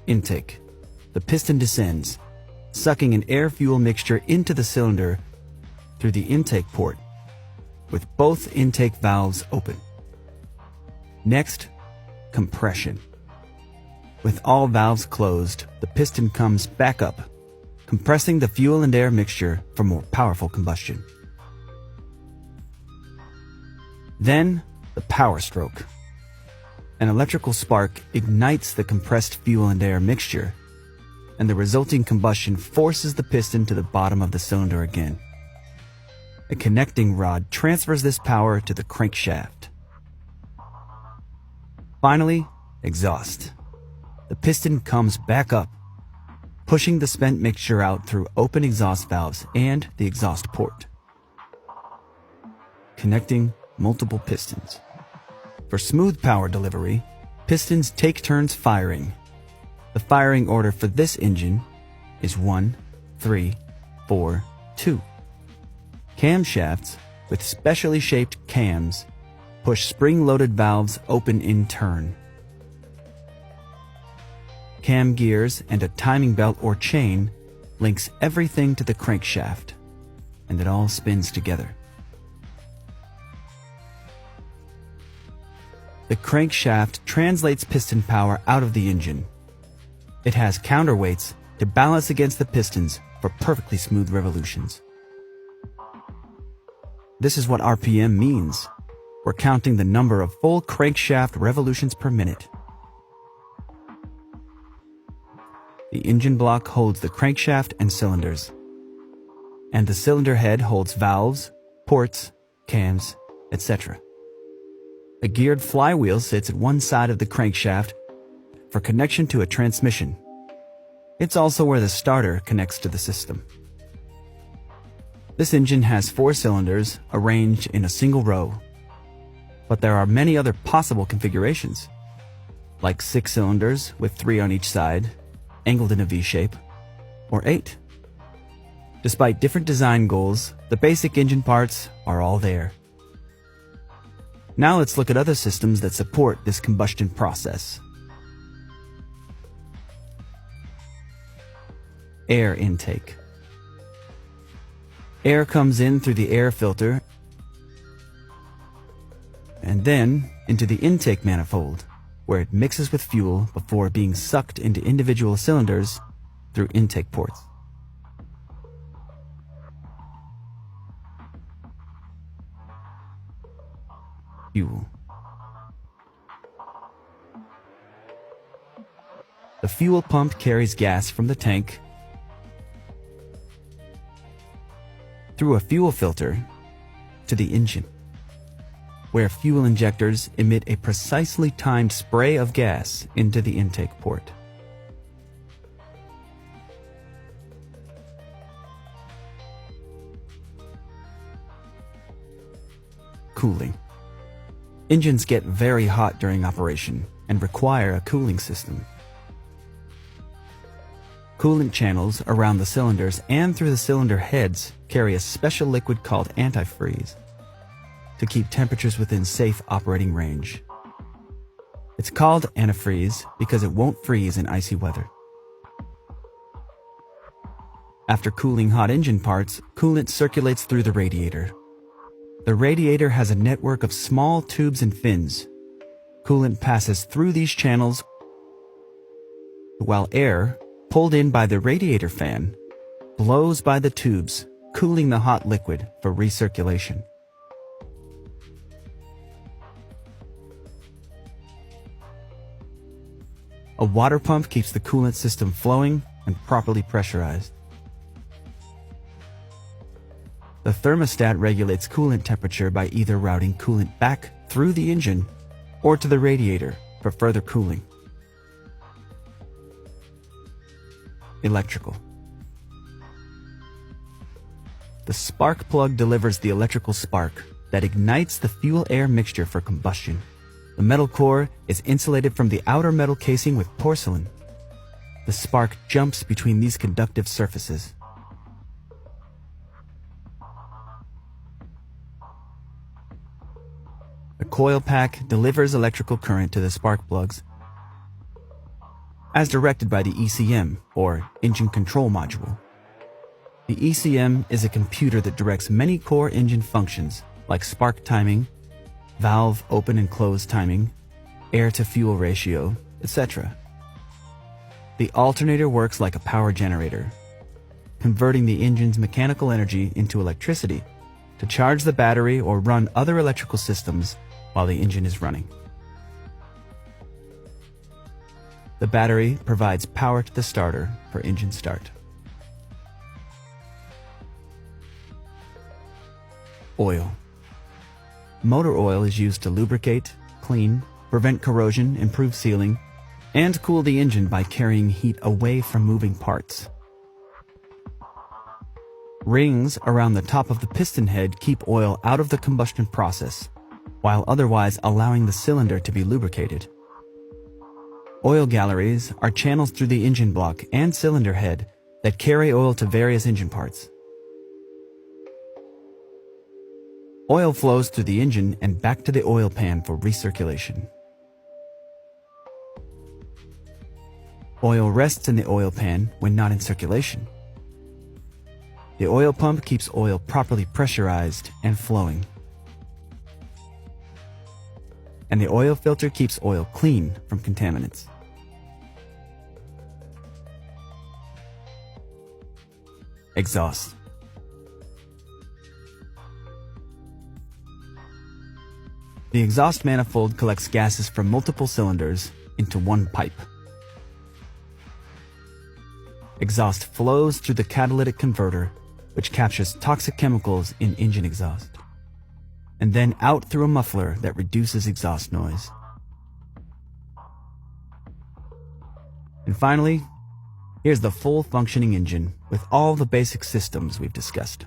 Intake. The piston descends, sucking an air-fuel mixture into the cylinder through the intake port, with both intake valves open. Next, compression. With all valves closed, the piston comes back up, compressing the fuel and air mixture for more powerful combustion. Then, the power stroke. An electrical spark ignites the compressed fuel and air mixture, and the resulting combustion forces the piston to the bottom of the cylinder again. A connecting rod transfers this power to the crankshaft. Finally, exhaust. The piston comes back up, pushing the spent mixture out through open exhaust valves and the exhaust port, connecting multiple pistons. For smooth power delivery, pistons take turns firing. The firing order for this engine is 1, 3, 4, 2. Camshafts with specially shaped cams push spring-loaded valves open in turn. Cam gears and a timing belt or chain links everything to the crankshaft, and it all spins together. The crankshaft translates piston power out of the engine. It has counterweights to balance against the pistons for perfectly smooth revolutions. This is what RPM means. We're counting the number of full crankshaft revolutions per minute. The engine block holds the crankshaft and cylinders, and the cylinder head holds valves, ports, cams, etc. A geared flywheel sits at one side of the crankshaft for connection to a transmission. It's also where the starter connects to the system. This engine has 4 cylinders arranged in a single row, but there are many other possible configurations, like 6 cylinders with 3 on each side, angled in a V-shape, or 8. Despite different design goals, the basic engine parts are all there. Now let's look at other systems that support this combustion process. Air intake. Air comes in through the air filter and then into the intake manifold, where it mixes with fuel before being sucked into individual cylinders through intake ports. Fuel. The fuel pump carries gas from the tank through a fuel filter to the engine, where fuel injectors emit a precisely timed spray of gas into the intake port. Cooling. Engines get very hot during operation and require a cooling system. Coolant channels around the cylinders and through the cylinder heads carry a special liquid called antifreeze to keep temperatures within safe operating range. It's called antifreeze because it won't freeze in icy weather. After cooling hot engine parts, coolant circulates through the radiator. The radiator has a network of small tubes and fins. Coolant passes through these channels while air, pulled in by the radiator fan, blows by the tubes, cooling the hot liquid for recirculation. A water pump keeps the coolant system flowing and properly pressurized. The thermostat regulates coolant temperature by either routing coolant back through the engine or to the radiator for further cooling. Electrical. The spark plug delivers the electrical spark that ignites the fuel-air mixture for combustion. The metal core is insulated from the outer metal casing with porcelain. The spark jumps between these conductive surfaces. A coil pack delivers electrical current to the spark plugs. as directed by the ECM, or Engine Control Module. The ECM is a computer that directs many core engine functions like spark timing, valve open and close timing, air-to-fuel ratio, etc. The alternator works like a power generator, converting the engine's mechanical energy into electricity to charge the battery or run other electrical systems while the engine is running. The battery provides power to the starter for engine start. Oil. Motor oil is used to lubricate, clean, prevent corrosion, improve sealing, and cool the engine by carrying heat away from moving parts. Rings around the top of the piston head keep oil out of the combustion process, while otherwise allowing the cylinder to be lubricated. Oil galleries are channels through the engine block and cylinder head that carry oil to various engine parts. Oil flows through the engine and back to the oil pan for recirculation. Oil rests in the oil pan when not in circulation. The oil pump keeps oil properly pressurized and flowing. And the oil filter keeps oil clean from contaminants. Exhaust. The exhaust manifold collects gases from multiple cylinders into one pipe. Exhaust flows through the catalytic converter, which captures toxic chemicals in engine exhaust, and then out through a muffler that reduces exhaust noise. And finally, here's the full functioning engine with all the basic systems we've discussed.